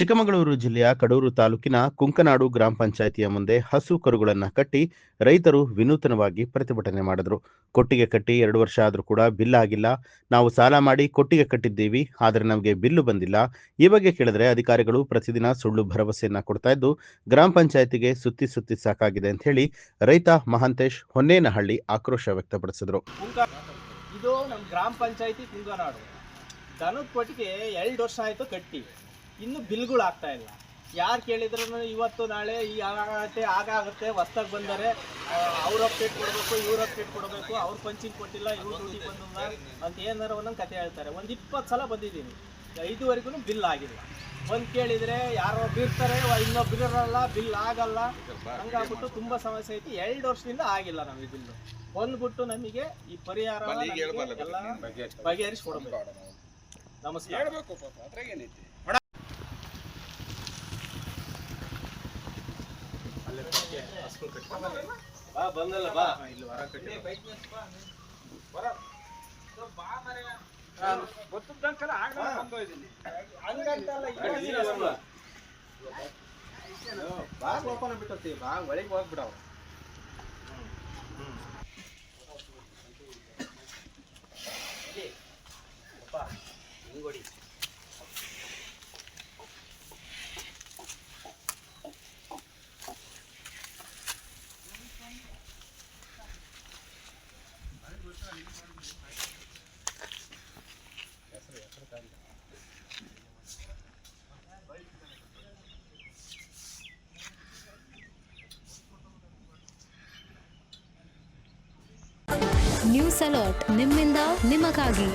ಚಿಕ್ಕಮಗಳೂರು ಜಿಲ್ಲೆಯ ಕಡೂರು ತಾಲೂಕಿನ ಕುಂಕನಾಡು ಗ್ರಾಮ ಪಂಚಾಯಿತಿಯ ಮುಂದೆ ಹಸು ಕರುಗಳನ್ನು ಕಟ್ಟಿ ರೈತರು ವಿನೂತನವಾಗಿ ಪ್ರತಿಭಟನೆ ಮಾಡಿದ್ರು. ಕೊಟ್ಟಿಗೆ ಕಟ್ಟಿ 2 ವರ್ಷ ಆದರೂ ಕೂಡ ಬಿಲ್ ಆಗಿಲ್ಲ. ನಾವು ಸಾಲ ಮಾಡಿ ಕೊಟ್ಟಿಗೆ ಕಟ್ಟಿದ್ದೀವಿ, ಆದರೆ ನಮಗೆ ಬಿಲ್ಲು ಬಂದಿಲ್ಲ. ಈ ಬಗ್ಗೆ ಕೇಳಿದ್ರೆ ಅಧಿಕಾರಿಗಳು ಪ್ರತಿದಿನ ಸುಳ್ಳು ಭರವಸೆಯನ್ನ ಕೊಡ್ತಾ ಇದ್ದು ಗ್ರಾಮ ಪಂಚಾಯಿತಿಗೆ ಸುತ್ತಿ ಸುತ್ತಿ ಸಾಕಾಗಿದೆ ಅಂತ ಹೇಳಿ ರೈತ ಮಹಾಂತೇಶ್ ಹೊನ್ನೇನಹಳ್ಳಿ ಆಕ್ರೋಶ ವ್ಯಕ್ತಪಡಿಸಿದ್ರು. ಇದು ನಮ್ಮ ಗ್ರಾಮ ಪಂಚಾಯಿತಿ ಕುಂಕನಾಡು ದನದ ಕೊಟ್ಟಿಗೆ 2 ವರ್ಷ ಆಯಿತು ಕಟ್ಟಿ, ಇನ್ನೂ ಬಿಲ್ಗಳು ಆಗ್ತಾ ಇಲ್ಲ. ಯಾರು ಕೇಳಿದ್ರು ಇವತ್ತು ನಾಳೆ ಈ ಆಗುತ್ತೆ ಹೊಸ್ದಾಗಿ ಬಂದರೆ ಅವ್ರ ಅಪ್ಡೇಟ್ ಕೊಡಬೇಕು, ಇವ್ರ ಅಪ್ಡೇಟ್ ಕೊಡಬೇಕು, ಅವ್ರು ಪಂಚಿಂಗ್ ಕೊಟ್ಟಿಲ್ಲ, ಇವ್ರು ಡ್ಯೂಟಿ ಬಂದಿಲ್ಲ ಅಂತ ಏನಾರು ಒಂದೊಂದು ಕತೆ ಹೇಳ್ತಾರೆ. ಒಂದು 20 ಸಲ ಬಂದಿದ್ದೀನಿ, ಇದುವರೆಗೂ ಬಿಲ್ ಆಗಿಲ್ಲ. ಒಂದು ಕೇಳಿದರೆ ಯಾರೋ ಬೀರ್ತಾರೆ, ಇನ್ನೊಬ್ಬ ಬಿರಲ್ಲ, ಬಿಲ್ ಆಗಲ್ಲ, ಹಂಗಾಗ್ಬಿಟ್ಟು ತುಂಬ ಸಮಸ್ಯೆ ಐತಿ. 2 ವರ್ಷದಿಂದ ಆಗಿಲ್ಲ ನಮಗೆ ಬಿಲ್ಲು. ಬಂದ್ಬಿಟ್ಟು ನಮಗೆ ಈ ಪರಿಹಾರ ಎಲ್ಲ ಬಗೆಹರಿಸ್ಕೊಡ್ಬೇಕು. ನಮಸ್ಕಾರ. ಬಾ ಬಂದಲ್ಲ, ಬಾ ಇಲ್ಲಿ ಹೊರ ಕಟ್ಟಿ ಬಾಗ್ ಓಪನ್ ಬಿಟ್ಟತಿ, ಬಾಗ್ ಒಳಗೆ ಹೋಗ್ಬಿಡವ. ಹಿಂಗೊಡಿ ನ್ಯೂಸ್ ಅಲರ್ಟ್, ನಿಮ್ಮಿಂದ ನಿಮಗಾಗಿ.